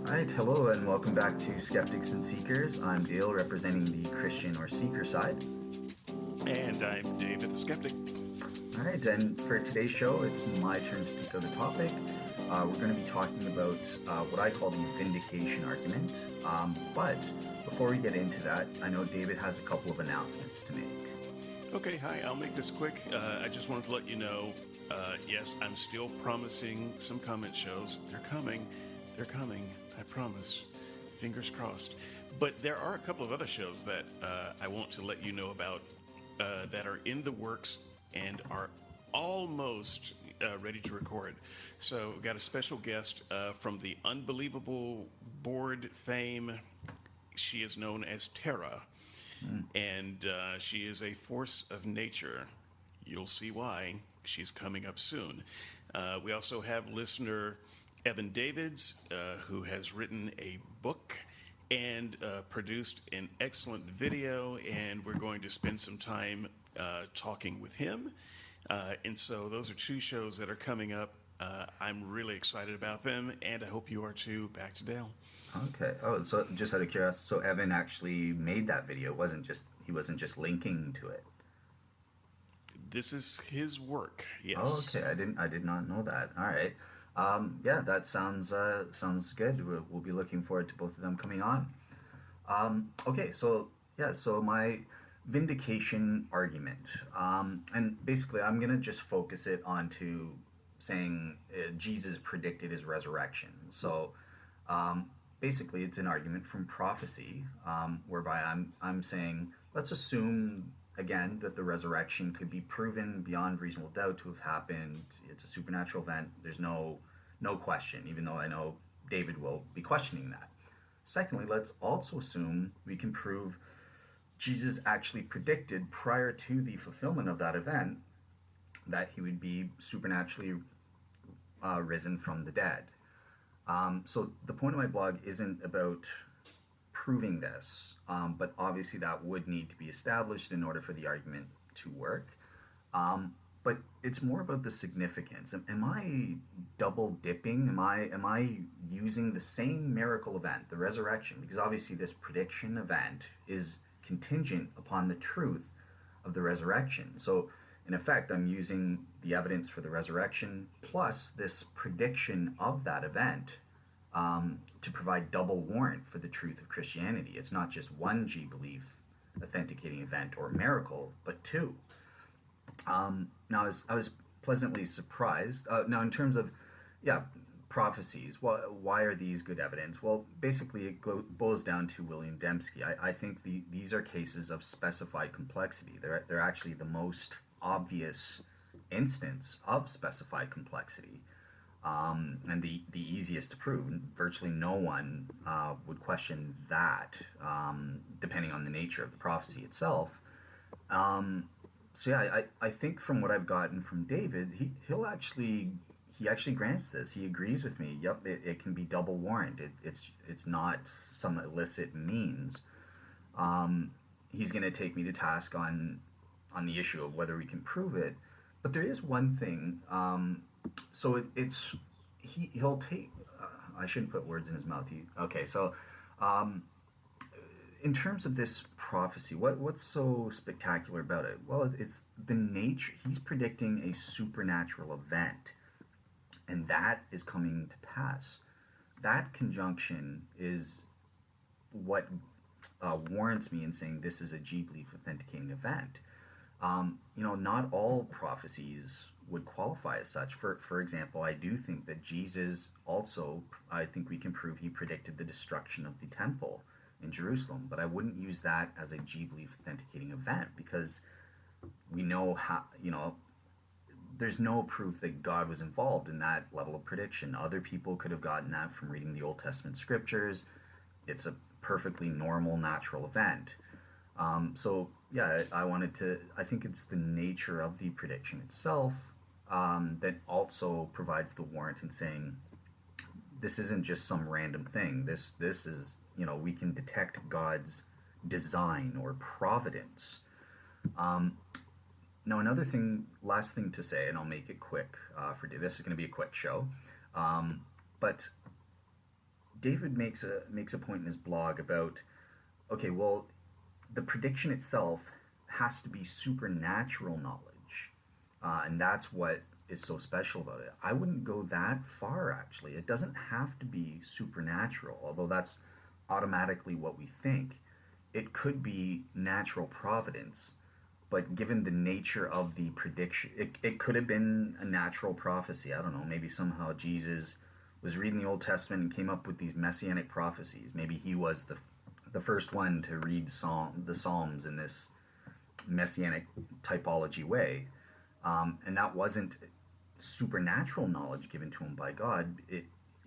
Alright, hello and welcome back to Skeptics and Seekers. I'm Dale, representing the Christian or Seeker side. And I'm David the Skeptic. Alright, and for today's show, it's my turn to speak on the topic. We're going to be talking about what I call the Vindication argument. But before we get into that, I know David has a couple of announcements to make. Okay, hi, I'll make this quick. I just wanted to let you know, yes, I'm still promising some comment shows. They're coming, I promise. Fingers crossed. But there are a couple of other shows that I want to let you know about that are in the works and are almost ready to record. So we've got a special guest from the Unbelievable Board fame. She is known as Tara. And she is a force of nature. You'll see why. She's coming up soon. We also have listener Evan Davids, who has written a book and produced an excellent video, and we're going to spend some time talking with him. And so those are two shows that are coming up. I'm really excited about them, and I hope you are too. Back to Dale. Okay. Oh, so just out of curiosity, so Evan actually made that video. He wasn't just linking to it. This is his work. Yes. Oh, okay. I did not know that. All right. Yeah, that sounds good. We'll be looking forward to both of them coming on. Okay. So my vindication argument, and basically I'm gonna just focus it onto saying Jesus predicted his resurrection. So. Basically, it's an argument from prophecy, whereby I'm saying, let's assume, again, that the resurrection could be proven beyond reasonable doubt to have happened. It's a supernatural event. There's no question, even though I know David will be questioning that. Secondly, let's also assume we can prove Jesus actually predicted prior to the fulfillment of that event that he would be supernaturally risen from the dead. So the point of my blog isn't about proving this, but obviously that would need to be established in order for the argument to work. But it's more about the significance. Am I double dipping? Am I using the same miracle event, the resurrection? Because obviously this prediction event is contingent upon the truth of the resurrection. So in effect, I'm using the evidence for the resurrection plus this prediction of that event to provide double warrant for the truth of Christianity. It's not just one G-belief authenticating event or miracle, but two. Now, I was pleasantly surprised. Now, in terms of, prophecies, why are these good evidence? Well, basically, it boils down to William Dembski. I think these are cases of specified complexity. They're actually the most obvious instance of specified complexity, and the easiest to prove. Virtually no one would question that, depending on the nature of the prophecy itself. I think from what I've gotten from David, he actually grants this. He agrees with me. Yep, it can be double warrant. It's not some illicit means. He's going to take me to task on the issue of whether we can prove it. But there is one thing. He'll take. I shouldn't put words in his mouth. In terms of this prophecy, what's so spectacular about it? Well, it's the nature. He's predicting a supernatural event, and that is coming to pass. That conjunction is what warrants me in saying this is a G-belief authenticating event. Not all prophecies would qualify as such. For example, I do think that Jesus also, I think we can prove he predicted the destruction of the temple in Jerusalem, but I wouldn't use that as a G-belief authenticating event because we know how, there's no proof that God was involved in that level of prediction. Other people could have gotten that from reading the Old Testament scriptures. It's a perfectly normal, natural event. I think it's the nature of the prediction itself that also provides the warrant in saying this isn't just some random thing. This is, we can detect God's design or providence. Now, last thing to say, and I'll make it quick. This is going to be a quick show. But David makes a point in his blog about, okay, well, the prediction itself has to be supernatural knowledge, and that's what is so special about it. I wouldn't go that far, actually. It doesn't have to be supernatural, although that's automatically what we think. It could be natural providence, but given the nature of the prediction, it could have been a natural prophecy. I don't know, maybe somehow Jesus was reading the Old Testament and came up with these messianic prophecies. Maybe he was the first one to read the Psalms in this messianic typology way. And that wasn't supernatural knowledge given to him by God.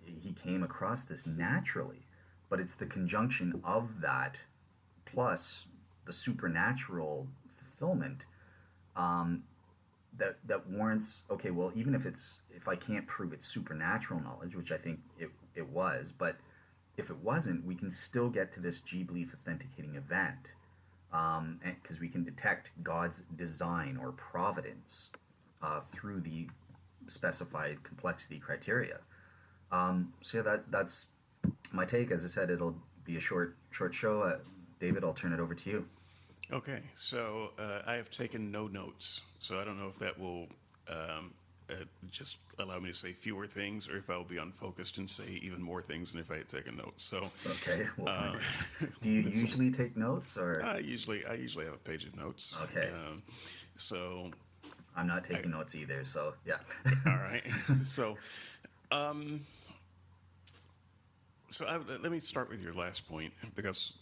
He came across this naturally, but it's the conjunction of that plus the supernatural fulfillment that warrants, okay, well, even if I can't prove it's supernatural knowledge, which I think it was, but if it wasn't, we can still get to this G-belief authenticating event, because we can detect God's design or providence through the specified complexity criteria. So yeah, that's my take. As I said, it'll be a short show. David, I'll turn it over to you. Okay, so I have taken no notes, so I don't know if that will just allow me to say fewer things, or if I will be unfocused and say even more things than if I had taken notes. So okay, we'll find it. Do you usually take notes, or I usually have a page of notes. Okay. So I'm not taking notes either. So yeah. All right. So, let me start with your last point, because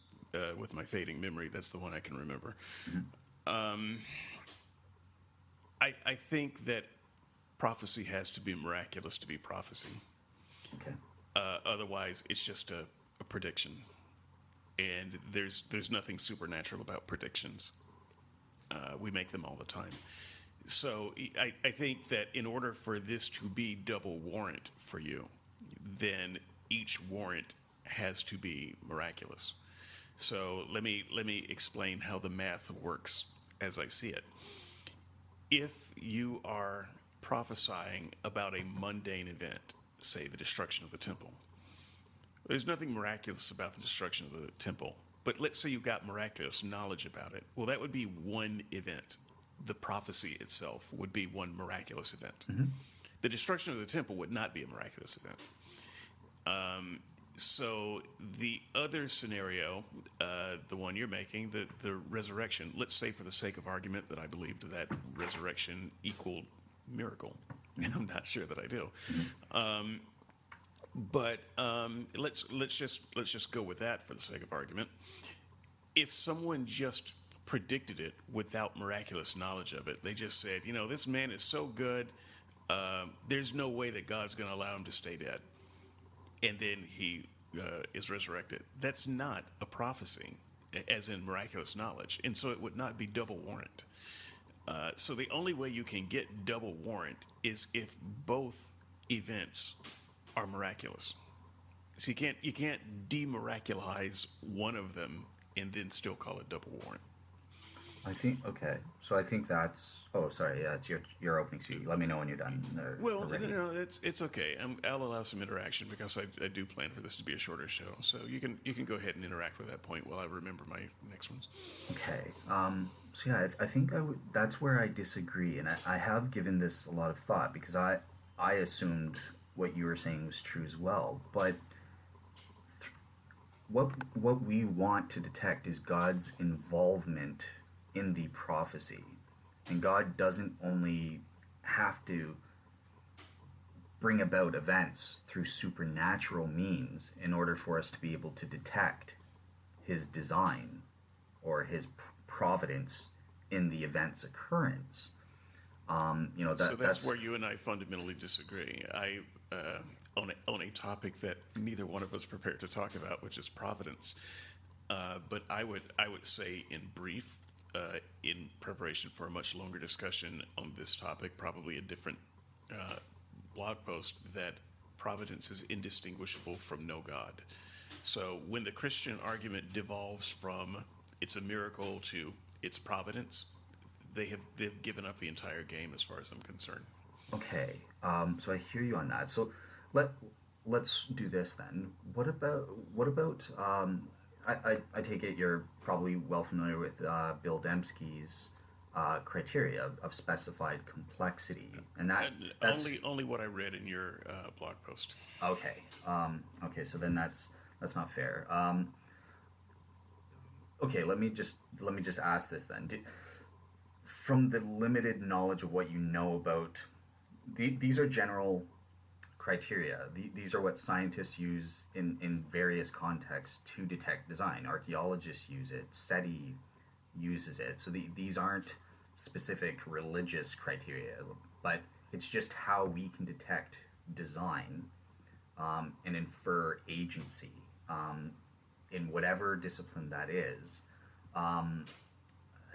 with my fading memory, that's the one I can remember. Mm-hmm. I think that prophecy has to be miraculous to be prophecy. Okay. Otherwise, it's just a prediction, and there's nothing supernatural about predictions. We make them all the time. So I think that in order for this to be double warrant for you, then each warrant has to be miraculous. So let me explain how the math works as I see it. If you are prophesying about a mundane event, say the destruction of the temple, there's nothing miraculous about the destruction of the temple, but let's say you got miraculous knowledge about it. Well, that would be one event. The prophecy itself would be one miraculous event. Mm-hmm. The destruction of the temple would not be a miraculous event. So the other scenario, the one you're making, the resurrection, let's say for the sake of argument that I believe that resurrection equaled miracle. And I'm not sure that I do. But let's just go with that for the sake of argument. If someone just predicted it without miraculous knowledge of it, they just said, this man is so good, there's no way that God's going to allow him to stay dead, and then he is resurrected. That's not a prophecy, as in miraculous knowledge, and so it would not be double warrant. So the only way you can get double warrant is if both events are miraculous. So you can't demiraculize one of them and then still call it double warrant. I think, okay. So I think that's, oh, sorry, yeah, it's your opening speech. Let me know when you're done. Well, no, it's okay. I'll allow some interaction because I do plan for this to be a shorter show. So you can go ahead and interact with that point while I remember my next ones. Okay. So yeah, I think that's where I disagree. And I have given this a lot of thought because I assumed what you were saying was true as well. But what we want to detect is God's involvement in the prophecy, and God doesn't only have to bring about events through supernatural means in order for us to be able to detect his design or his providence in the event's occurrence. So that's where you and I fundamentally disagree. On a topic that neither one of us prepared to talk about, which is providence. But I would say in brief, in preparation for a much longer discussion on this topic, probably a different blog post, that providence is indistinguishable from no God. So when the Christian argument devolves from it's a miracle to it's providence, they've given up the entire game as far as I'm concerned. Okay, so I hear you on that. So let's do this then. What about I take it you're probably well familiar with Bill Dembski's criteria of specified complexity, and that's Only what I read in your blog post. okay. Okay, so then that's not fair. Okay, let me just ask this then. From the limited knowledge of what you know about, these are general criteria. These are what scientists use in various contexts to detect design. Archaeologists use it. SETI uses it. So these aren't specific religious criteria, but it's just how we can detect design and infer agency in whatever discipline that is.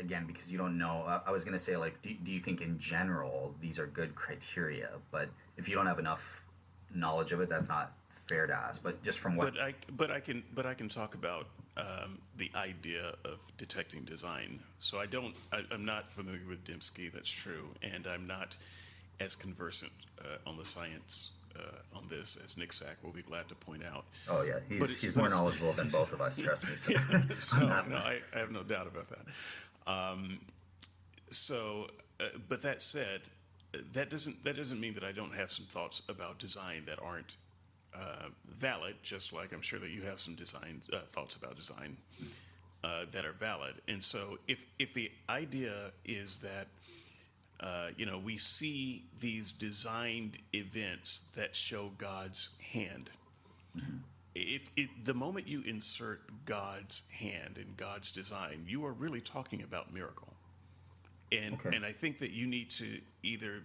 Again, because you don't know, I was going to say, like, do you think in general these are good criteria? But if you don't have enough knowledge of it, that's not fair to ask. But just from what... But I can talk about the idea of detecting design. So I'm not familiar with Dembski, that's true, and I'm not as conversant on the science on this as Nick Sack will be glad to point out. Oh yeah, he's more knowledgeable than both of us. Trust me. So, I have no doubt about that. But that said, that doesn't mean that I don't have some thoughts about design that aren't valid. Just like I'm sure that you have some thoughts about design that are valid. And so, if the idea is that we see these designed events that show God's hand. Mm-hmm. The moment you insert God's hand in God's design, you are really talking about miracle. And I think that you need to either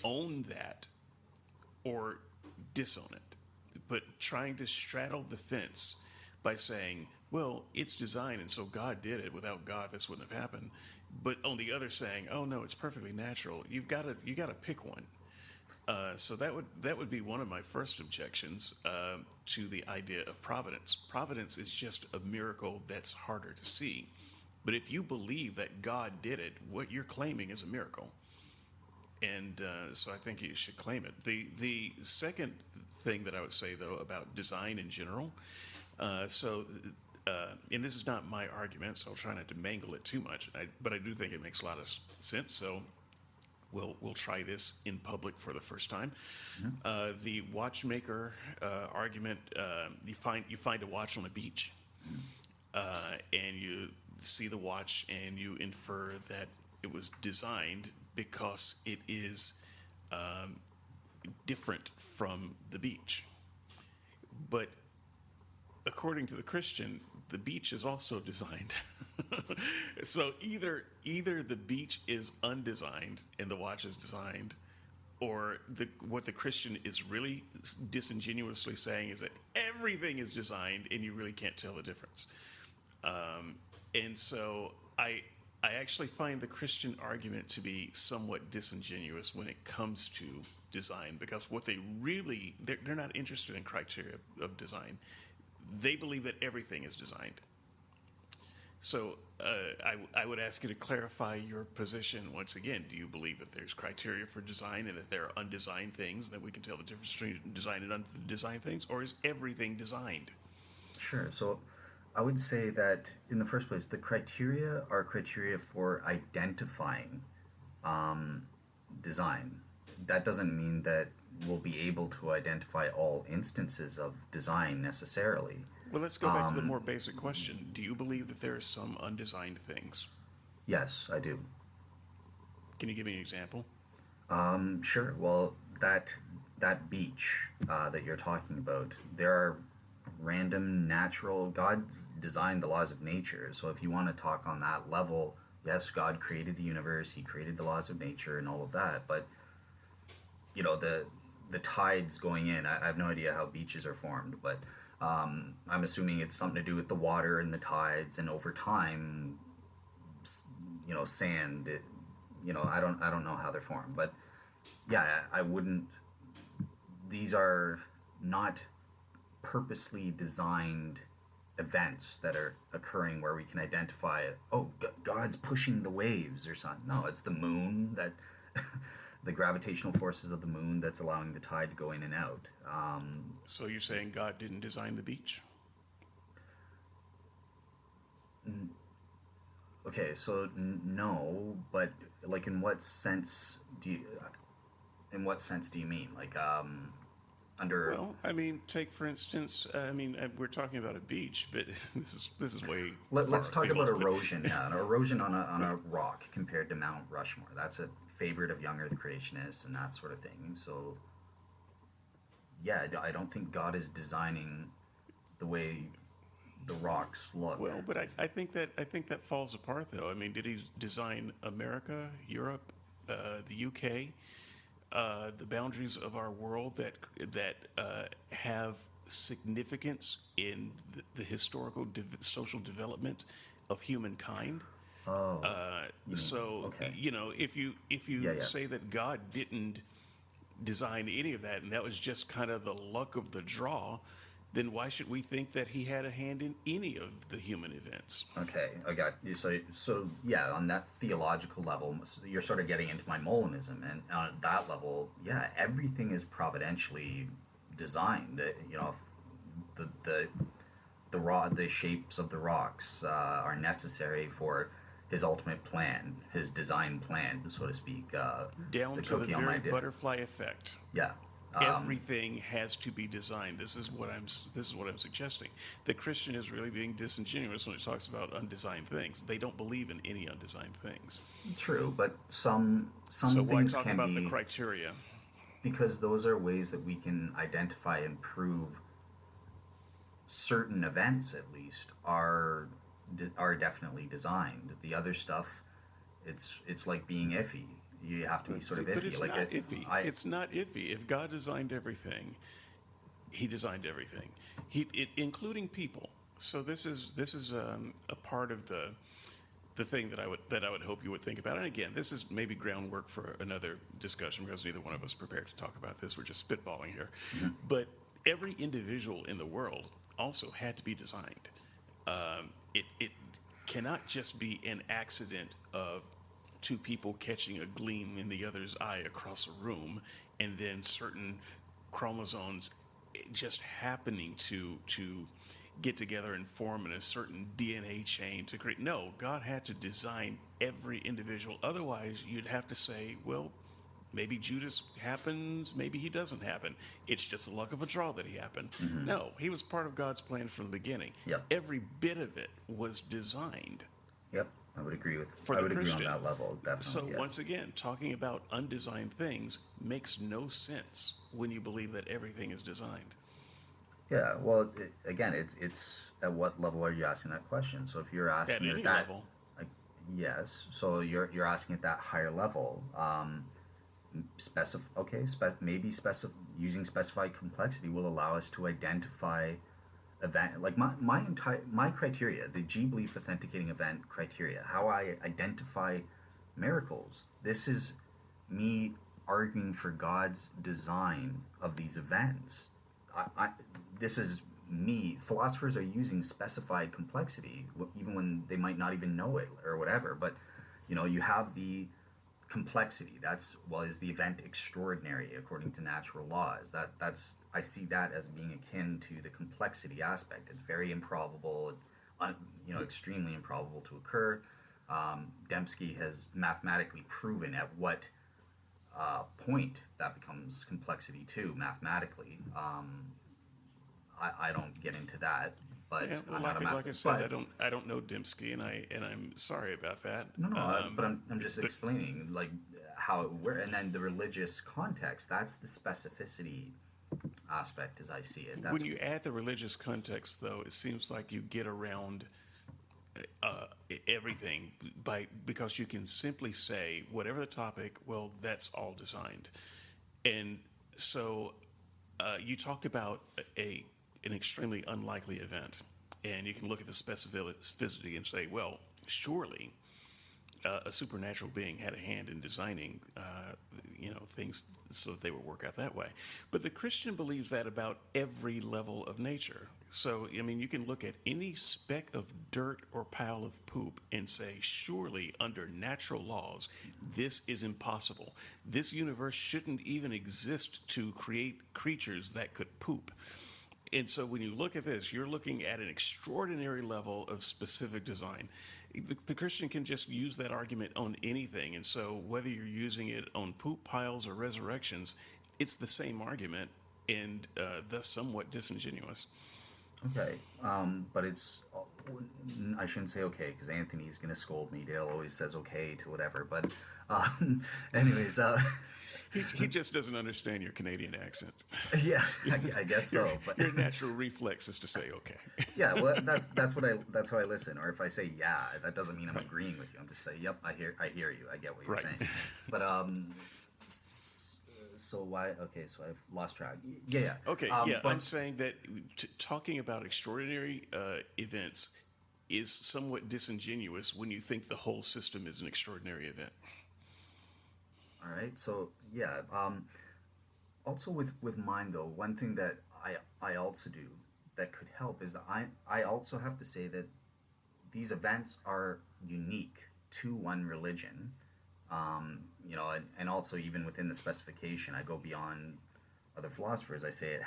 own that or disown it. But trying to straddle the fence by saying, well, it's design, and so God did it. Without God, this wouldn't have happened. But on the other saying, oh no, it's perfectly natural. You got to pick one. So that would be one of my first objections to the idea of providence. Providence is just a miracle that's harder to see. But if you believe that God did it, what you're claiming is a miracle. And so I think you should claim it. The second thing that I would say, though, about design in general, and this is not my argument, so I'll try not to mangle it too much, but I do think it makes a lot of sense, so we'll try this in public for the first time. Mm-hmm. The watchmaker argument, you find a watch on a beach, and you see the watch and you infer that it was designed because it is different from the beach. But according to the Christian, the beach is also designed. So either the beach is undesigned and the watch is designed, or what the Christian is really disingenuously saying is that everything is designed and you really can't tell the difference. And so I actually find the Christian argument to be somewhat disingenuous when it comes to design, because what they're not interested in criteria of design. They believe that everything is designed. So I would ask you to clarify your position once again. Do you believe that there's criteria for design and that there are undesigned things, that we can tell the difference between design and undesigned things, or is everything designed? Sure. So I would say that in the first place, the criteria are criteria for identifying design. That doesn't mean that we'll be able to identify all instances of design necessarily. Well, let's go back to the more basic question. Do you believe that there are some undesigned things? Yes, I do. Can you give me an example? Sure. Well, that beach that you're talking about, there are random natural... God designed the laws of nature. So if you want to talk on that level, yes, God created the universe, he created the laws of nature and all of that, but the tides going in, I have no idea how beaches are formed, but I'm assuming it's something to do with the water and the tides, and over time, sand, I don't know how they're formed, but yeah, I wouldn't... These are not purposely designed events that are occurring where we can identify, God's pushing the waves or something. No, it's the moon that the gravitational forces of the moon that's allowing the tide to go in and out. So you're saying God didn't design the beach? Okay, so no, but like in what sense do you mean? Like under Well, I mean, take for instance. We're talking about a beach, but this is way. let's far talk about afield, but- erosion. Yeah, an erosion on a rock compared to Mount Rushmore. That's a favorite of young Earth creationists and that sort of thing. So yeah, I don't think God is designing the way the rocks look. Well, but I think that falls apart, though. I mean, did he design America, Europe, the UK, the boundaries of our world that have significance in the historical social development of humankind? Oh, okay. If you Yeah. say that God didn't design any of that, and that was just kind of the luck of the draw, then why should we think that he had a hand in any of the human events? Okay, I got you. So yeah, on that theological level, you're sort of getting into my Molinism, and on that level, yeah, everything is providentially designed. The shapes of the rocks are necessary for his ultimate plan, his design plan, so to speak. Down the to the cookie on my very dip. butterfly effect. Yeah. Everything has to be designed. This is what I'm suggesting. The Christian is really being disingenuous when he talks about undesigned things. They don't believe in any undesigned things. True, but some So why things talk can about be the criteria? because those are ways that we can identify and prove certain events, at least, are definitely designed. The other stuff, it's like being iffy. You have to be sort of iffy. But it's like not iffy. It's not iffy. If God designed everything, He designed everything, including people. So this is a part of the thing that I would hope you would think about. And again, this is maybe groundwork for another discussion because neither one of us prepared to talk about this. We're just spitballing here. Mm-hmm. But every individual in the world also had to be designed. It cannot just be an accident of two people catching a gleam in the other's eye across a room, and then certain chromosomes just happening to get together and form in a certain DNA chain to create. No, God had to design every individual. Otherwise, you'd have to say, well, maybe Judas happens, maybe he doesn't happen. It's just the luck of a draw that he happened. Mm-hmm. No, he was part of God's plan from the beginning. Yep. Every bit of it was designed. Yep, I would agree For I the would agree on Christian. that level, definitely. So yeah. once again, talking about undesigned things makes no sense when you believe that everything is designed. Yeah, well, again, it's at what level are you asking that question? So if you're asking At any that, level. yes. So you're asking at that higher level. Using specified complexity will allow us to identify event, like my criteria, the G belief authenticating event criteria, how I identify miracles. This is me arguing for God's design of these events. This is me. Philosophers are using specified complexity, even when they might not even know it or whatever. But you have the complexity. Is the event extraordinary according to natural laws? I see that as being akin to the complexity aspect. It's very improbable. It's extremely improbable to occur. Dembski has mathematically proven at what point that becomes complexity too, mathematically. I don't get into that, but Yeah, well, I'm not a like I said, but, I don't know Dembski, and I'm sorry about that. No, but I'm just explaining like how it works, and then the religious context. That's the specificity aspect, as I see it. When you add the religious context, though, it seems like you get around everything because you can simply say whatever the topic. Well, that's all designed, and so you talked about an extremely unlikely event, and you can look at the specificity and say, well, surely a supernatural being had a hand in designing, things so that they would work out that way. But the Christian believes that about every level of nature. So, I mean, you can look at any speck of dirt or pile of poop and say, surely under natural laws, this is impossible. This universe shouldn't even exist to create creatures that could poop. And so when you look at this, you're looking at an extraordinary level of specific design. The Christian can just use that argument on anything. And so whether you're using it on poop piles or resurrections, it's the same argument and thus somewhat disingenuous. Okay, but it's, I shouldn't say okay, because Anthony's going to scold me. Dale always says okay to whatever, but anyways. He just doesn't understand your Canadian accent. Yeah, I guess so. But your natural reflex is to say okay. Yeah, well, that's how I listen. Or if I say yeah, that doesn't mean I'm agreeing with you. I'm just saying, yep, I hear you. I get what you're saying. But so why? Okay, so I've lost track. Yeah. Okay, but I'm saying that talking about extraordinary events is somewhat disingenuous when you think the whole system is an extraordinary event. All right, so yeah. Also with mine though, one thing that I also do that could help is that I also have to say that these events are unique to one religion. And also even within the specification, I go beyond other philosophers. I say it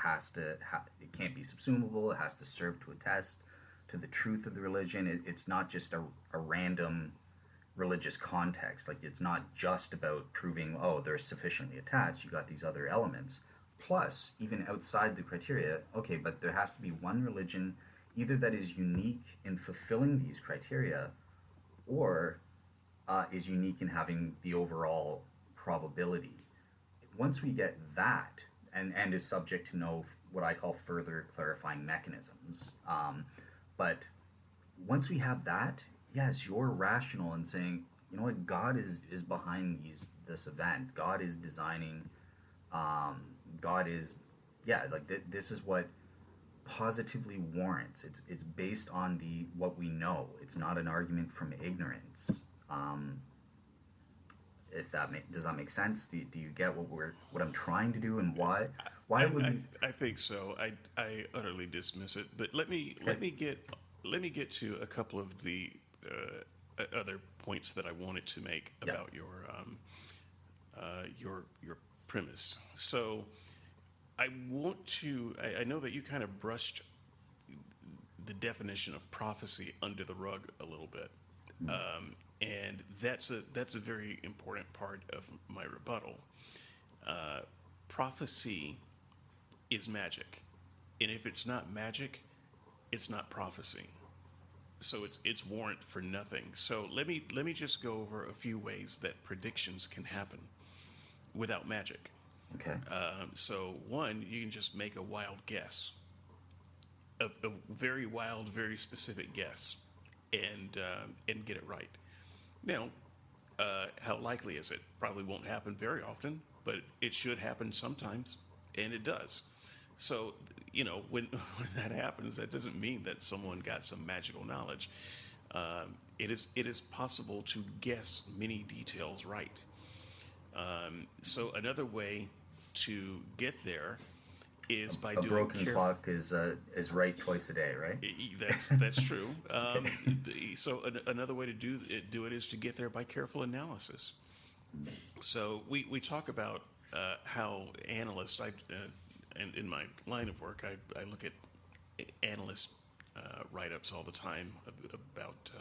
can't be subsumable. It has to serve to attest to the truth of the religion. It's not just a random religious context. Like, it's not just about proving, they're sufficiently attached. You got these other elements. Plus, even outside the criteria, okay, but there has to be one religion either that is unique in fulfilling these criteria or is unique in having the overall probability. Once we get that, and is subject to no what I call further clarifying mechanisms, but once we have that, yes, you're rational in saying, you know what, God is behind this event. God is designing. God is, this is what positively warrants. It's based on what we know. It's not an argument from ignorance. If does that make sense? Do you get what I'm trying to do and why? Why would we? I think so. I utterly dismiss it. But let me get to a couple of the other points that I wanted to make about your premise. So I know that you kind of brushed the definition of prophecy under the rug a little bit. And that's a very important part of my rebuttal. Prophecy is magic, and if it's not magic, it's not prophecy. So it's warrant for nothing. So let me just go over a few ways that predictions can happen without magic. Okay. So one, you can just make a wild guess, a very wild, very specific guess, and get it right. Now, how likely is it? Probably won't happen very often, but it should happen sometimes, and it does. So, when that happens, that doesn't mean that someone got some magical knowledge. It is possible to guess many details right. So another way to get there is by doing a broken clock is right twice a day, right? That's true. So another way to do it is to get there by careful analysis. So we talk about how analysts, and in my line of work, I look at analyst write-ups all the time about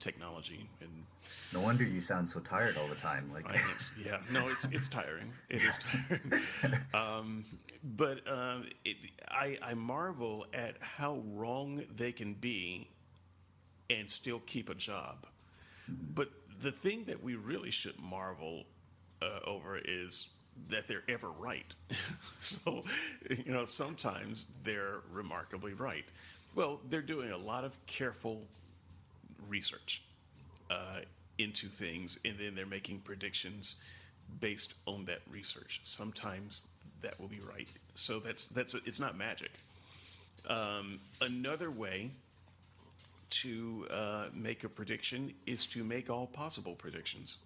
technology, and no wonder you sound so tired all the time. Like, it's tiring. It is tiring. But I marvel at how wrong they can be and still keep a job. But the thing that we really should marvel over is that they're ever right. So, sometimes they're remarkably right. Well, they're doing a lot of careful research into things, and then they're making predictions based on that research. Sometimes that will be right. So it's not magic. Another way to make a prediction is to make all possible predictions.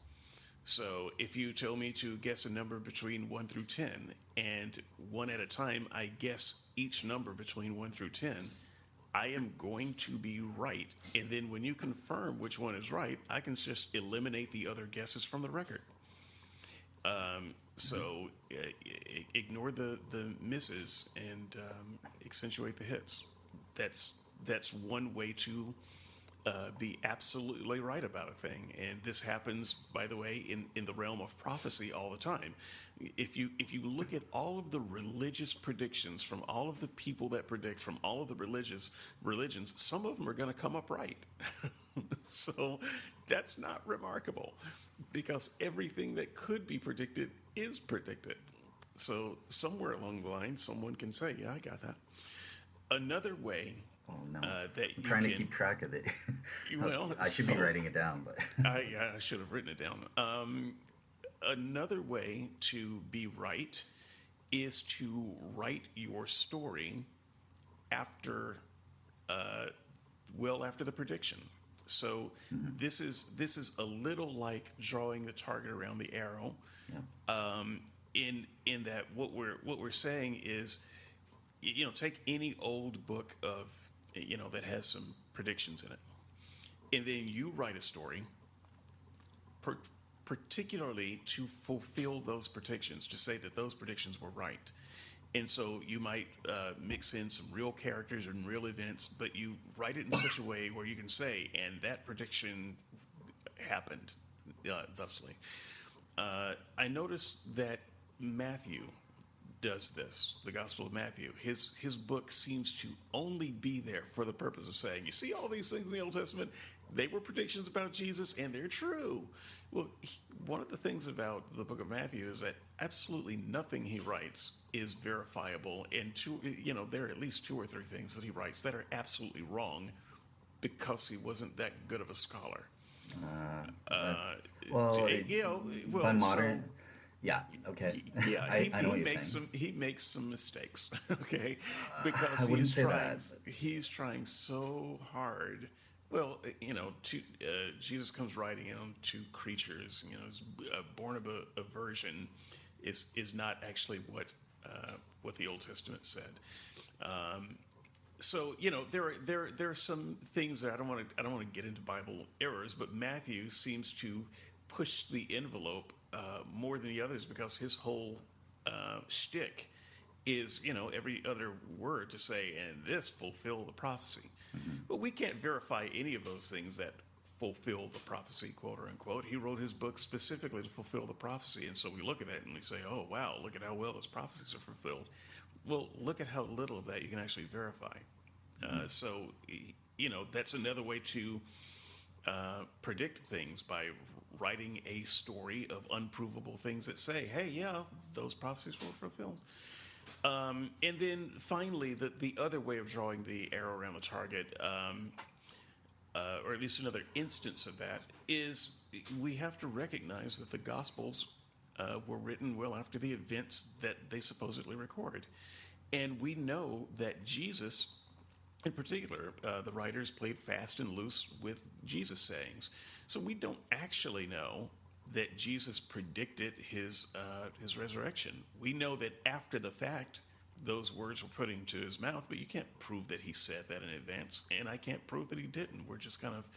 So if you tell me to guess a number between 1 through 10, and one at a time I guess each number between 1 through 10, I am going to be right. And then when you confirm which one is right, I can just eliminate the other guesses from the record. So ignore the misses and accentuate the hits. That's one way to be absolutely right about a thing. And this happens, by the way, in the realm of prophecy all the time. If you look at all of the religious predictions from all of the people that predict from all of the religions, some of them are going to come up right. So that's not remarkable, because everything that could be predicted is predicted. So somewhere along the line, someone can say, yeah, I got that. Another way Oh no! that I'm trying to keep track of it. Well, I should be writing it down, but I should have written it down. Another way to be right is to write your story after, after the prediction. So this is a little like drawing the target around the arrow. Yeah. In that what we're saying is, take any old book of that has some predictions in it, and then you write a story particularly to fulfill those predictions, to say that those predictions were right. And so you might mix in some real characters and real events, but you write it in such a way where you can say, and that prediction happened thusly. I noticed that Matthew does this, the Gospel of Matthew. His book seems to only be there for the purpose of saying, you see all these things in the Old Testament, they were predictions about Jesus, and they're true. Well, one of the things about the book of Matthew is that absolutely nothing he writes is verifiable, and there are at least 2 or 3 things that he writes that are absolutely wrong because he wasn't that good of a scholar. By modern. Yeah. Okay. Yeah, I know what you're saying. He makes some mistakes. Okay, because I wouldn't say that. He's trying so hard. Well, Jesus comes riding on 2 creatures. Is born of a virgin, is not actually what the Old Testament said. So there are some things that I don't want to get into Bible errors, but Matthew seems to push the envelope more than the others, because his whole shtick is every other word to say, and this fulfill the prophecy. Mm-hmm. But we can't verify any of those things that fulfill the prophecy, quote or unquote. He wrote his book specifically to fulfill the prophecy, and so we look at that and we say, oh wow, look at how well those prophecies are fulfilled. Well, look at how little of that you can actually verify. Mm-hmm. So that's another way to predict things, by writing a story of unprovable things that say, hey, yeah, those prophecies were fulfilled. And then finally, the other way of drawing the arrow around the target, or at least another instance of that, is we have to recognize that the Gospels were written well after the events that they supposedly record. And we know that Jesus, in particular, the writers played fast and loose with Jesus' sayings. So we don't actually know that Jesus predicted his resurrection. We know that after the fact, those words were put into his mouth, but you can't prove that he said that in advance, and I can't prove that he didn't. We're just kind of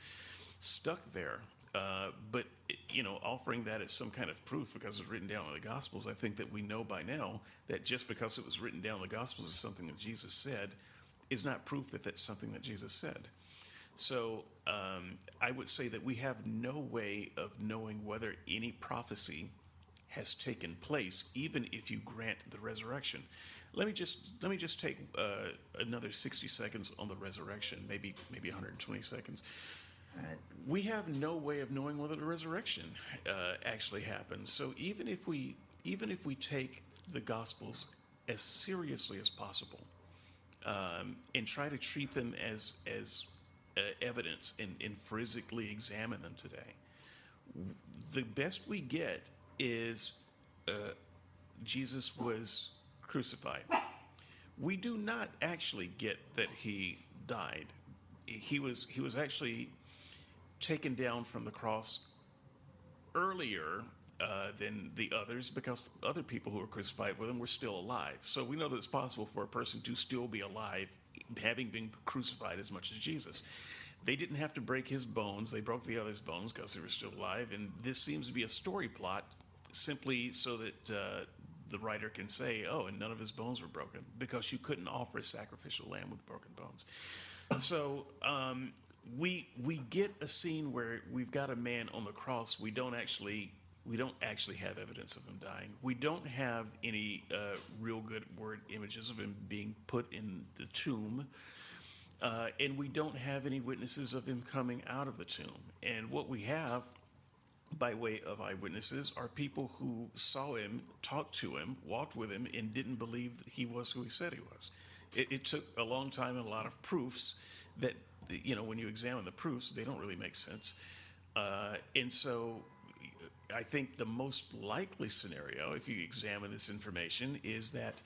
stuck there. But offering that as some kind of proof because it's written down in the Gospels, I think that we know by now that just because it was written down in the Gospels as something that Jesus said is not proof that that's something that Jesus said. So I would say that we have no way of knowing whether any prophecy has taken place, even if you grant the resurrection. Let me just take another 60 seconds on the resurrection, maybe 120 seconds. All right. We have no way of knowing whether the resurrection actually happened. So even if we take the Gospels as seriously as possible, and try to treat them as evidence and physically examine them today, the best we get is Jesus was crucified. We do not actually get that he died. he was actually taken down from the cross earlier than the others, because other people who were crucified with him were still alive. So we know that it's possible for a person to still be alive, having been crucified as much as Jesus. They didn't have to break his bones. They broke the others' bones because they were still alive. And this seems to be a story plot simply so that the writer can say, oh, and none of his bones were broken, because you couldn't offer a sacrificial lamb with broken bones. So we get a scene where we've got a man on the cross. We don't actually have evidence of him dying. We don't have any real good word images of him being put in the tomb. And we don't have any witnesses of him coming out of the tomb. And what we have, by way of eyewitnesses, are people who saw him, talked to him, walked with him, and didn't believe that he was who he said he was. It took a long time and a lot of proofs that, when you examine the proofs, they don't really make sense. And so I think the most likely scenario, if you examine this information, is that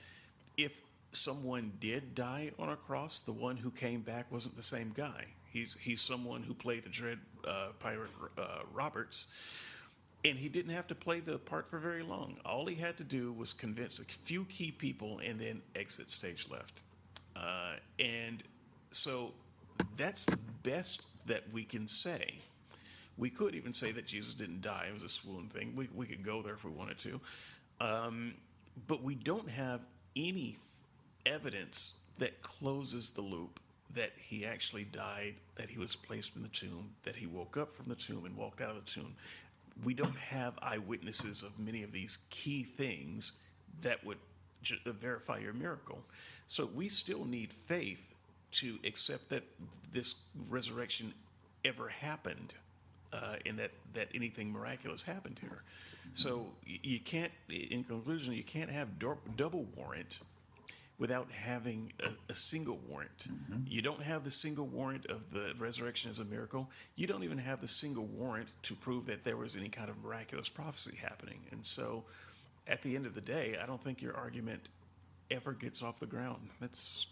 if someone did die on a cross, the one who came back wasn't the same guy. He's someone who played the Dread Pirate Roberts, and he didn't have to play the part for very long. All he had to do was convince a few key people and then exit stage left. And so that's the best that we can say. We could even say that Jesus didn't die. It was a swoon thing. We could go there if we wanted to. But we don't have any evidence that closes the loop that he actually died, that he was placed in the tomb, that he woke up from the tomb and walked out of the tomb. We don't have eyewitnesses of many of these key things that would verify your miracle. So we still need faith to accept that this resurrection ever happened, and that anything miraculous happened here. So you can't, in conclusion, you can't have double warrant without having a single warrant. Mm-hmm. You don't have the single warrant of the resurrection as a miracle. You don't even have the single warrant to prove that there was any kind of miraculous prophecy happening. And so at the end of the day, I don't think your argument ever gets off the ground. That's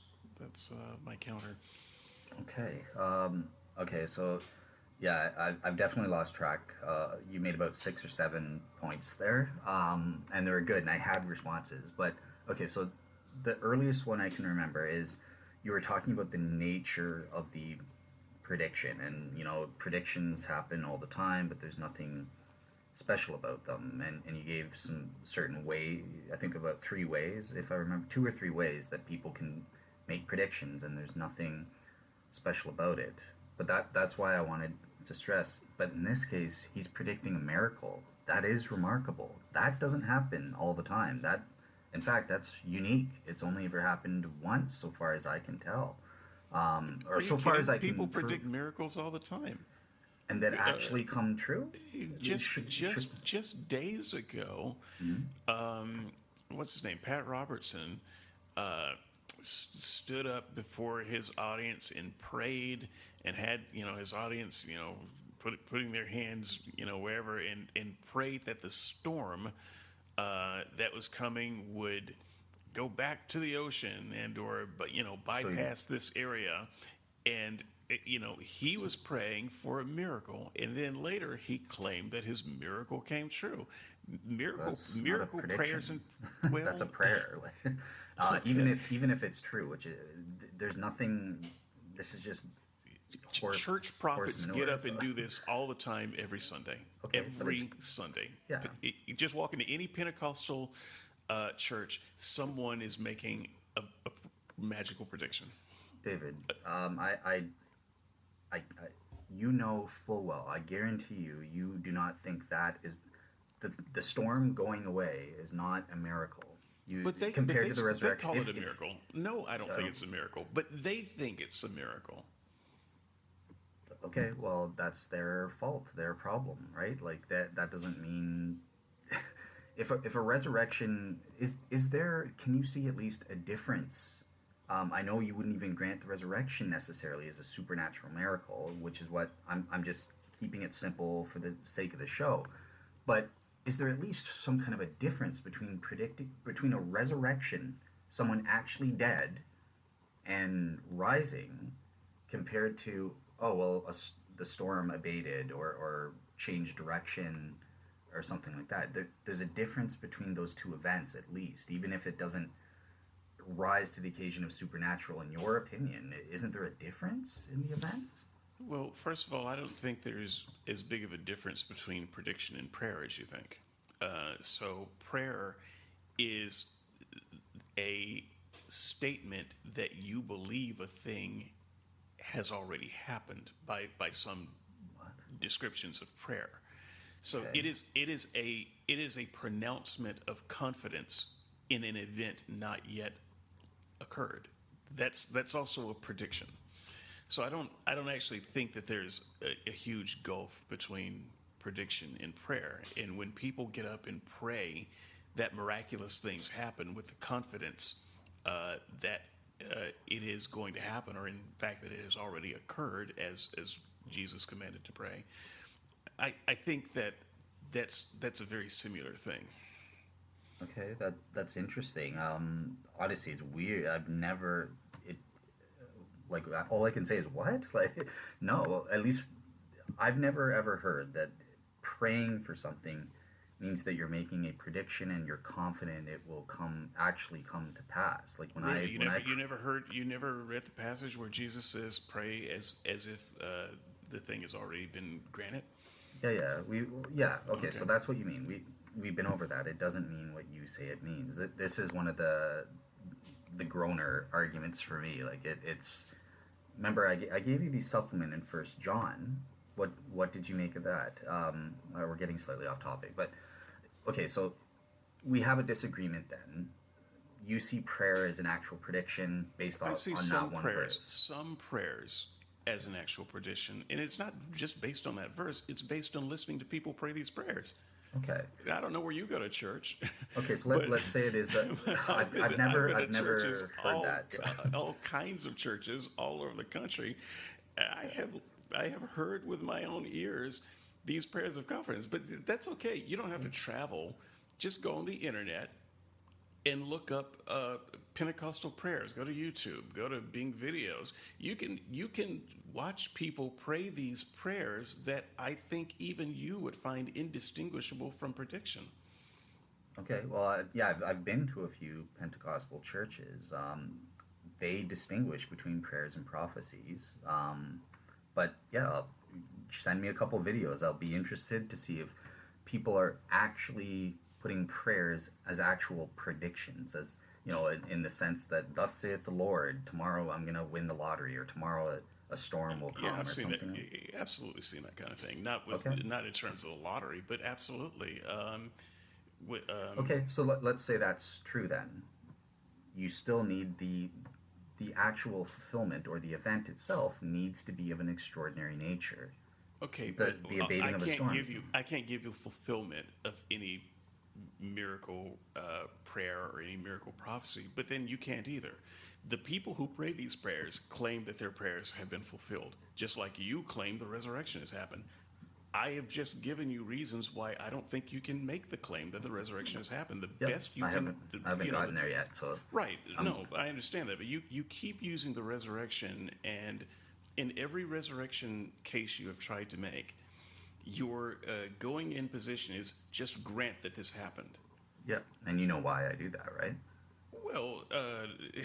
my counter. Okay. So yeah, I've definitely lost track. You made about 6 or 7 points there, and they were good, and I had responses. But okay, so the earliest one I can remember is you were talking about the nature of the prediction, and predictions happen all the time, but there's nothing special about them. And you gave some certain way, I think about 3 ways, if I remember, 2 or 3 ways that people can make predictions, and there's nothing special about it. But that's why I wanted to stress. But in this case, he's predicting a miracle. That is remarkable. That doesn't happen all the time. In fact, that's unique. It's only ever happened once, so far as I can tell, or so far as I can. People predict miracles all the time, and that actually come true. Just days ago, what's his name? Pat Robertson stood up before his audience and prayed, and had his audience putting their hands wherever, and prayed that the storm that was coming would go back to the ocean or bypass this area. And he was praying for a miracle, and then later he claimed that his miracle came true. Miracle prayers, and that's a prayer. Even if it's true, which there's nothing. This is just church prophets get up and do this all the time, every Sunday. Every Sunday. Yeah. You just walk into any Pentecostal church, someone is making a magical prediction. David, I full well, I guarantee you do not think that is the storm going away is not a miracle. Compared to the resurrection, they call it a miracle. No, I don't think it's a miracle, but they think it's a miracle. Okay, well, that's their fault, their problem, right? Like that doesn't mean if a resurrection is there. Can you see at least a difference? I know you wouldn't even grant the resurrection necessarily as a supernatural miracle, which is what I'm just keeping it simple for the sake of the show. But is there at least some kind of a difference between a resurrection, someone actually dead, and rising, compared to, oh well, the storm abated or changed direction or something like that. There's a difference between those two events, at least, even if it doesn't rise to the occasion of supernatural. In your opinion, isn't there a difference in the events? Well, first of all, I don't think there's as big of a difference between prediction and prayer as you think. So prayer is a statement that you believe a thing has already happened by some descriptions of prayer. So Okay. it is a pronouncement of confidence in an event not yet occurred. That's also a prediction. So I don't actually think that there's a huge gulf between prediction and prayer. And when people get up and pray that miraculous things happen with the confidence that it is going to happen, or in fact that it has already occurred as Jesus commanded to pray, I think that's a very similar thing. Okay, that's interesting. Honestly, it's weird. I've never it like all I can say is what? Like, no. Well, at least I've never ever heard that praying for something means that you're making a prediction and you're confident it will actually come to pass. Like when Really? I when I You never read the passage where Jesus says, "Pray as if the thing has already been granted." Okay, so that's what you mean. We've been over that. It doesn't mean what you say it means. This is one of the groaner arguments for me. Like it's. Remember, I gave you the supplement in First John. What did you make of that? We're getting slightly off topic, but okay. So we have a disagreement then. You see prayer as an actual prediction based I on see that one verse. some prayers as an actual prediction, and it's not just based on that verse. It's based on listening to people pray these prayers. Okay. I don't know where you go to church. Okay, so but- let's say it is. I've been never to churches, heard that. all kinds of churches all over the country. I have heard with my own ears these prayers of confidence, but that's okay. You don't have to travel. Just go on the internet and look up Pentecostal prayers. Go to YouTube. Go to Bing videos. You can watch people pray these prayers that I think even you would find indistinguishable from prediction. Okay, well, I've been to a few Pentecostal churches. They distinguish between prayers and prophecies. But yeah, send me a couple videos. I'll be interested to see if people are actually putting prayers as actual predictions, as you know, in the sense that thus saith the Lord, tomorrow I'm going to win the lottery, or tomorrow a storm will come, Yeah, I've or seen something. that. Absolutely seen that kind of thing. Not Okay. not in terms of the lottery, but absolutely. Okay, so let's say that's true then. You still need the actual fulfillment, or the event itself needs to be of an extraordinary nature. Okay, The but abating of a storm. I can't give you fulfillment of any miracle prayer or any miracle prophecy, but then you can't either. The people who pray these prayers claim that their prayers have been fulfilled, just like you claim the resurrection has happened. I have just given you reasons why I don't think you can make the claim that the resurrection has happened. The Yep, best you I can, haven't gotten there yet. So right? No, I understand that, but you keep using the resurrection, and in every resurrection case you have tried to make, your going in position is just grant that this happened. yeah, and you know why I do that, right? Well,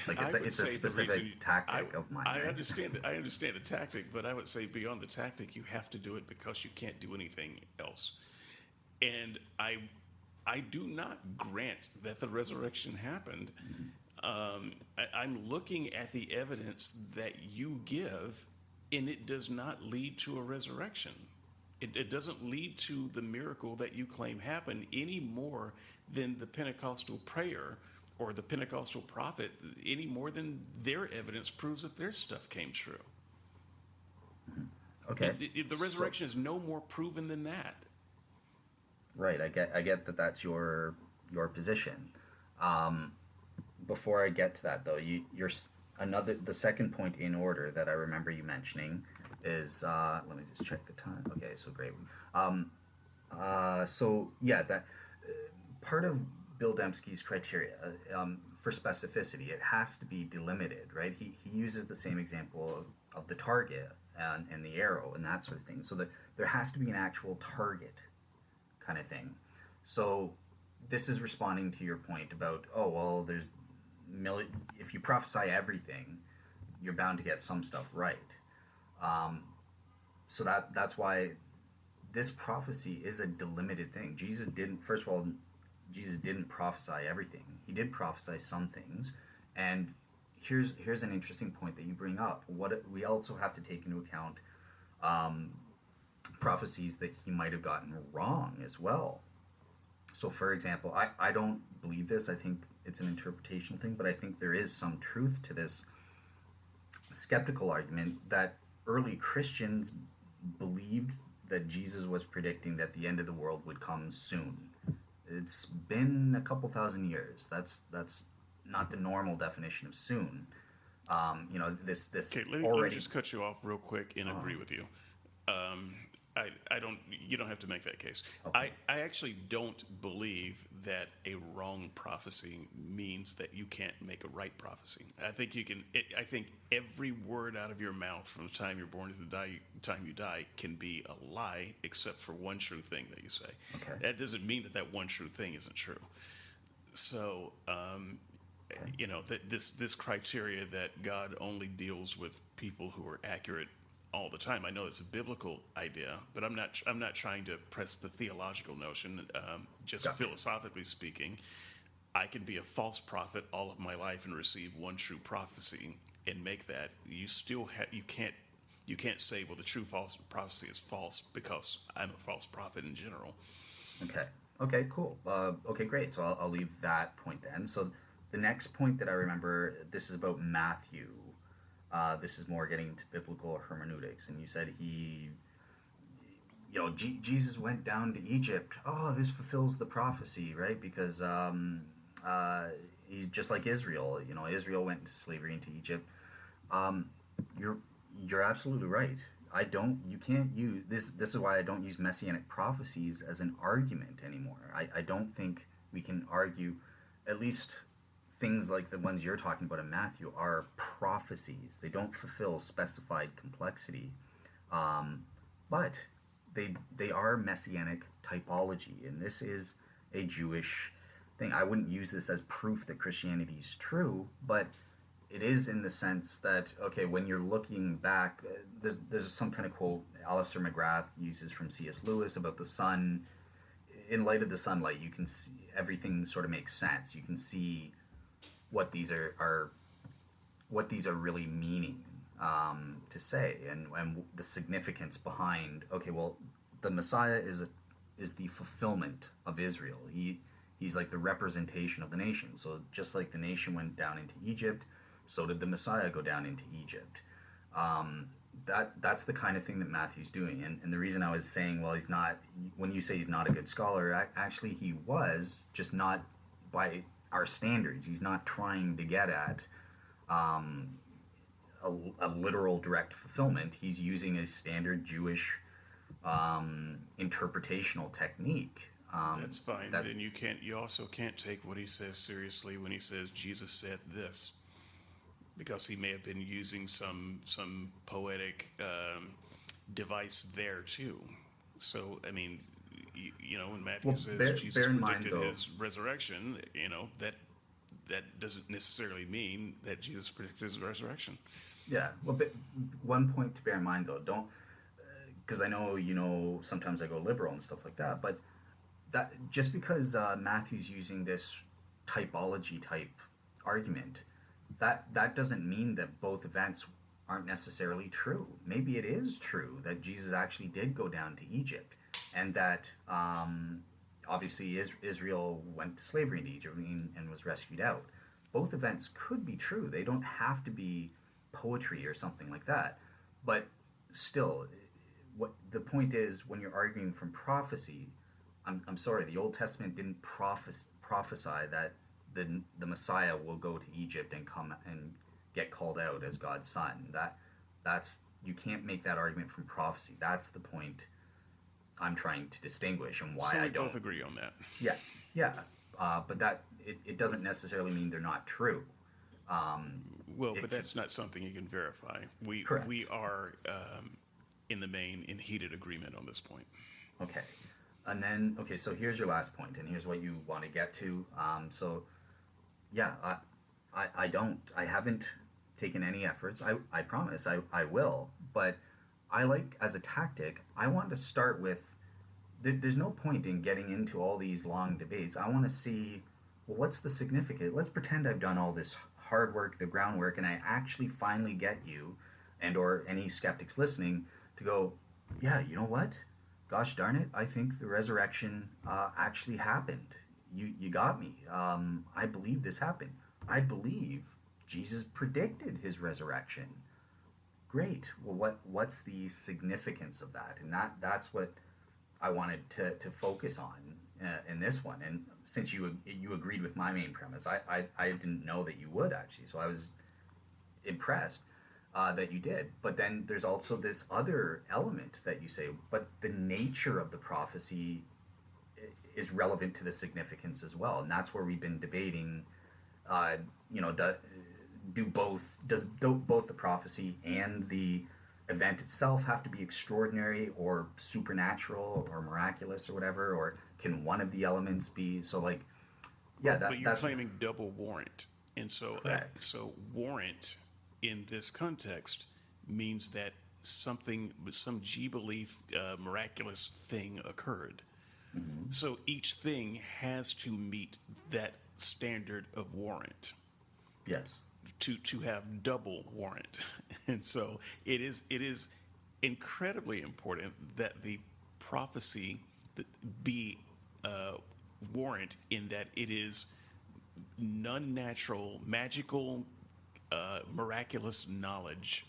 Like I would it's a say specific tactic of mine. I right? understand. I understand the tactic, but I would say beyond the tactic, you have to do it because you can't do anything else. And I do not grant that the resurrection happened. I'm looking at the evidence that you give, and it does not lead to a resurrection. It doesn't lead to the miracle that you claim happened any more than the Pentecostal prayer or the Pentecostal prophet, any more than their evidence proves that their stuff came true. Okay. The resurrection is no more proven than that. Right. I get that that's your position. Before I get to that, though, the second point in order that I remember you mentioning is let me just check the time. Okay, so great. That part of Bill Dembski's criteria for specificity, it has to be delimited, right? He uses the same example of the target and the arrow and that sort of thing. So there has to be an actual target kind of thing. So this is responding to your point about, oh, well, if you prophesy everything, you're bound to get some stuff right. So that's why this prophecy is a delimited thing. Jesus didn't prophesy everything. He did prophesy some things. And here's an interesting point that you bring up. We also have to take into account prophecies that he might have gotten wrong as well. So, for example, I don't believe this. I think it's an interpretational thing, but I think there is some truth to this skeptical argument that early Christians believed that Jesus was predicting that the end of the world would come soon. It's been a couple thousand years. That's not the normal definition of soon. This Okay, let me just cut you off real quick and agree with you. You don't have to make that case. Okay. I actually don't believe that a wrong prophecy means that you can't make a right prophecy. I think you can. I think every word out of your mouth from the time you're born to the time you die can be a lie, except for one true thing that you say. Okay. That doesn't mean that one true thing isn't true. So, this criteria that God only deals with people who are accurate all the time. I know it's a biblical idea, but I'm not trying to press the theological notion. Just Gotcha. Philosophically speaking, I can be a false prophet all of my life and receive one true prophecy and make that. You still you can't say, well, the true false prophecy is false because I'm a false prophet in general. Okay, cool. Okay, great. So I'll leave that point then. So the next point that I remember, this is about Matthew. This is more getting into biblical hermeneutics, and you said Jesus went down to Egypt. Oh, this fulfills the prophecy, right? Because he's just like Israel. Israel went into slavery into Egypt. You're absolutely right. You can't use this. This is why I don't use messianic prophecies as an argument anymore. I don't think we can argue, at least things like the ones you're talking about in Matthew are prophecies. They don't fulfill specified complexity, but they are messianic typology, and this is a Jewish thing. I wouldn't use this as proof that Christianity is true, but it is in the sense that, okay, when you're looking back, there's some kind of quote Alistair McGrath uses from C.S. Lewis about the sun. In light of the sunlight, you can see everything sort of makes sense. You can see what these are really meaning to say, and the significance behind. Okay, well, the Messiah is the fulfillment of Israel. He's like the representation of the nation. So just like the nation went down into Egypt, so did the Messiah go down into Egypt. That's the kind of thing that Matthew's doing. And the reason I was saying, well, he's not. When you say he's not a good scholar, actually he was, just not by our standards. He's not trying to get at a literal direct fulfillment. He's using a standard Jewish interpretational technique. That's fine. Then you also can't take what he says seriously when he says Jesus said this, because he may have been using some poetic device there too. So I mean, when Matthew says Jesus predicted his resurrection, that doesn't necessarily mean that Jesus predicted his resurrection. Yeah. Well, but one point to bear in mind though, don't, because I know sometimes I go liberal and stuff like that, but that just because Matthew's using this typology type argument, that doesn't mean that both events aren't necessarily true. Maybe it is true that Jesus actually did go down to Egypt, and that obviously Israel went to slavery in Egypt and was rescued out. Both events could be true. They don't have to be poetry or something like that. But still, what the point is, when you're arguing from prophecy, I'm sorry, the Old Testament didn't prophesy that the Messiah will go to Egypt and come and get called out as God's son. That's you can't make that argument from prophecy. That's the point I'm trying to distinguish, and why I don't. Both agree on that. Yeah. But it doesn't necessarily mean they're not true. Well, It but could- that's not something you can verify. Correct. We are in the main in heated agreement on this point. Okay. And then, okay, so here's your last point, and here's what you want to get to. So, yeah, I haven't taken any efforts. I promise I will. But I like, as a tactic, I want to start with, there's no point in getting into all these long debates. I want to see, well, what's the significance? Let's pretend I've done all this hard work, the groundwork, and I actually finally get you, and or any skeptics listening, to go, yeah, you know what? Gosh darn it, I think the resurrection actually happened. You got me. I believe this happened. I believe Jesus predicted his resurrection. Great. Well, what's the significance of that? And that's what I wanted to focus on in this one. And since you agreed with my main premise, I didn't know that you would actually, so I was impressed that you did. But then there's also this other element that you say, but the nature of the prophecy is relevant to the significance as well, and that's where we've been debating. Does both the prophecy and the event itself have to be extraordinary or supernatural or miraculous or whatever, or can one of the elements be so like? Yeah, But you're that's claiming double warrant, and so Correct. so warrant in this context means that some G belief miraculous thing occurred. Mm-hmm. So each thing has to meet that standard of warrant Yes. to have double warrant. And so it is incredibly important that the prophecy be warrant in that it is non-natural, magical, miraculous knowledge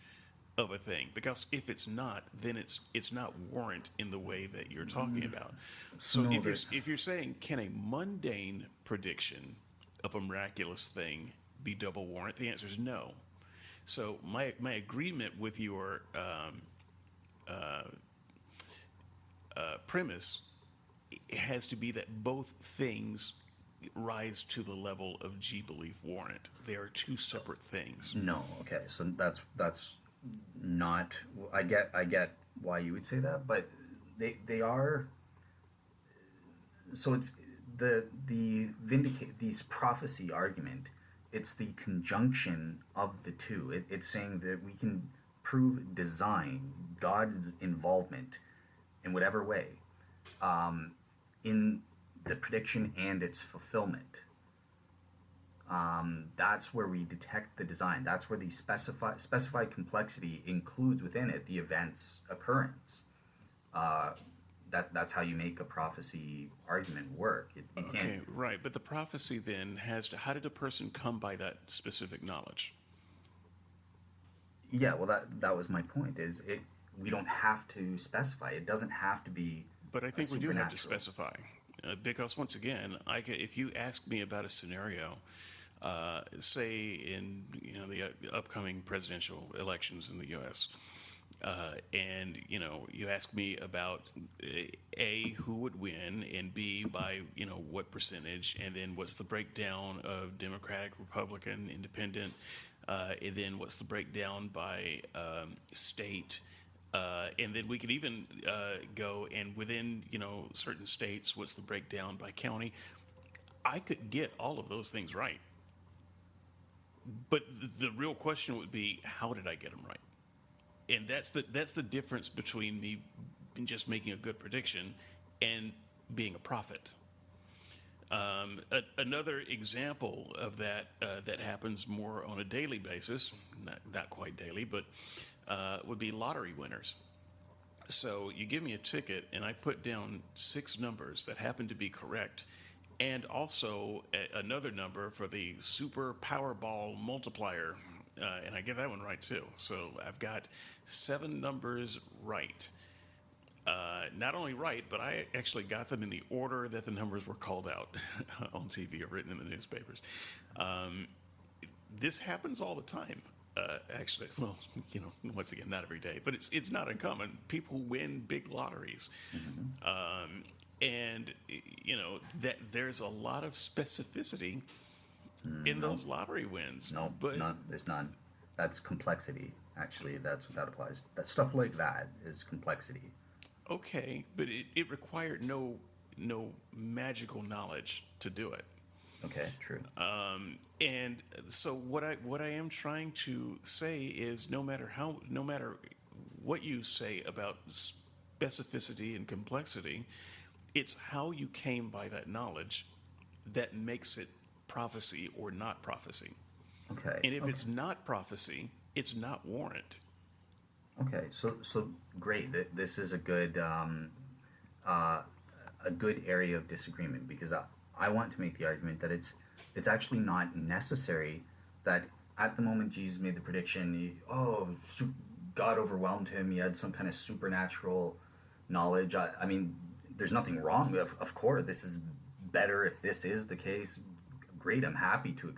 of a thing. Because if it's not, then it's not warrant in the way that you're talking about. So No, if you're saying, can a mundane prediction of a miraculous thing be double warrant? The answer is no. So my agreement with your premise has to be that both things rise to the level of G belief warrant. They are two separate things. No. Okay. So that's not. I get why you would say that, but they are. So it's the these prophecy argument. It's the conjunction of the two. It's saying that we can prove design, God's involvement, in whatever way, in the prediction and its fulfillment. That's where we detect the design. That's where the specified complexity includes within it the event's occurrence. That's how you make a prophecy argument work. You can't. Okay, right. But the prophecy then has to. How did a person come by that specific knowledge? Yeah, well, that was my point. Is it? We don't have to specify. It doesn't have to be. But I think we do have to supernatural. specify, because once again, if you ask me about a scenario, say in the upcoming presidential elections in the U.S., and you ask me about A, who would win, and B, by what percentage, and then what's the breakdown of Democratic, Republican, Independent, and then what's the breakdown by state. And then we could even go and within certain states, what's the breakdown by county? I could get all of those things right, but the real question would be, how did I get them right? And that's the difference between me just making a good prediction and being a prophet. Another example of that that happens more on a daily basis, not quite daily, but would be lottery winners. So you give me a ticket, and I put down 6 numbers that happen to be correct, and also another number for the Super Powerball multiplier, and I get that one right too. So I've got 7 numbers right. Not only right, but I actually got them in the order that the numbers were called out on TV or written in the newspapers. This happens all the time. Actually, well, once again, not every day, but it's not uncommon. People win big lotteries, and that there's a lot of specificity in those lottery wins. No, but none. There's none. That's complexity. Actually, that's what that applies. That stuff like that is complexity. okay, but it required no magical knowledge to do it. Okay, true. And so what I am trying to say is no matter what you say about specificity and complexity, it's how you came by that knowledge that makes it prophecy or not prophecy. Okay. And if it's not prophecy, it's not warrant. Okay, so great. This is a good area of disagreement, because I want to make the argument that it's actually not necessary that at the moment Jesus made the prediction, God overwhelmed him. He had some kind of supernatural knowledge. I mean, there's nothing wrong. Of course, this is better if this is the case. Great, I'm happy to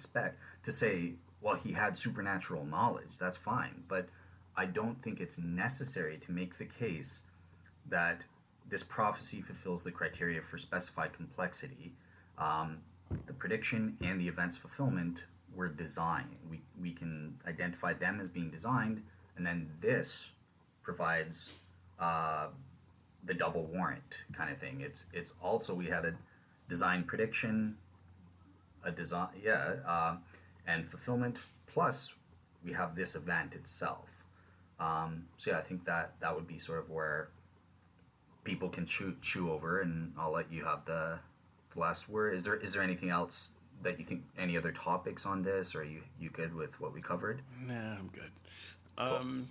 say, well, he had supernatural knowledge. That's fine, but I don't think it's necessary to make the case that this prophecy fulfills the criteria for specified complexity. The prediction and the event's fulfillment were designed. We can identify them as being designed, and then this provides the double warrant kind of thing. It's also, we had a design prediction, and fulfillment, plus we have this event itself. So yeah, I think that would be sort of where people can chew over, and I'll let you have the last word. Is there anything else that you think, any other topics on this, or are you good with what we covered? Nah, I'm good. Cool.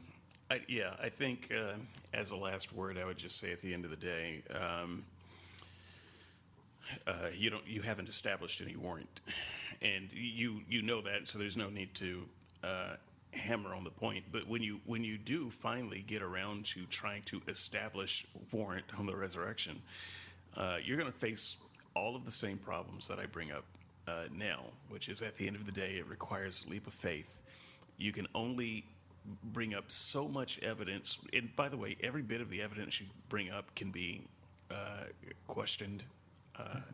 I think as a last word, I would just say at the end of the day, you haven't established any warrant, and you know that, so there's no need to hammer on the point. But when you do finally get around to trying to establish warrant on the resurrection, you're going to face all of the same problems that I bring up now, which is, at the end of the day, it requires a leap of faith. You can only bring up so much evidence, and by the way, every bit of the evidence you bring up can be questioned.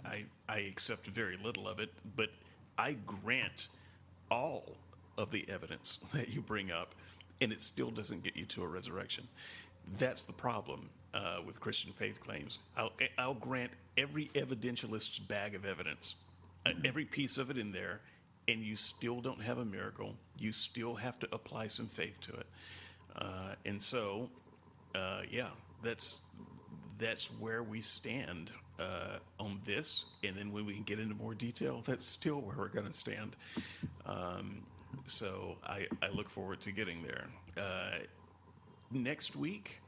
I accept very little of it, but I grant all of the evidence that you bring up, and it still doesn't get you to a resurrection. That's the problem with Christian faith claims. I'll grant every evidentialist's bag of evidence, every piece of it in there, and you still don't have a miracle. You still have to apply some faith to it. And so, that's where we stand on this. And then when we can get into more detail, that's still where we're going to stand. So I look forward to getting there. Next week,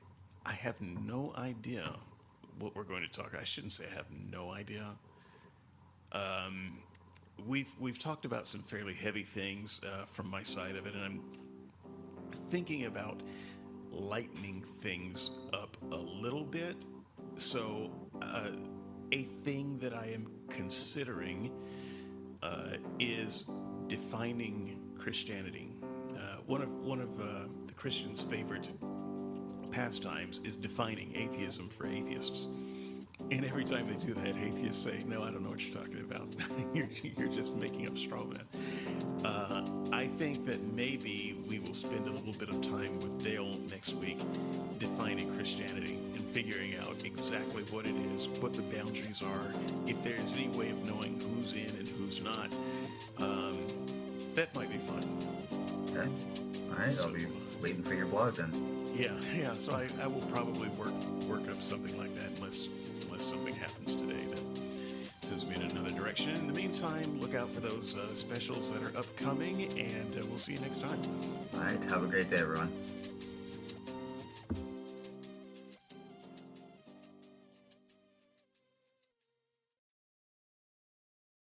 I have no idea what we're going to talk. I shouldn't say I have no idea. We've talked about some fairly heavy things from my side of it, and I'm thinking about lightening things up a little bit. So a thing that I am considering is defining Christianity. One of the Christians' favorite pastimes is defining atheism for atheists. And every time they do that, atheists say, "No, I don't know what you're talking about. You're just making up straw men." I think that maybe we will spend a little bit of time with Dale next week defining Christianity and figuring out exactly what it is, what the boundaries are, if there's any way of knowing who's in and who's not. That might be fun. Okay. All right. I'll be waiting for your blog then. Yeah. So I will probably work up something like that unless something happens today that sends me in another direction. In the meantime, look out for those specials that are upcoming, and we'll see you next time. All right. Have a great day, everyone.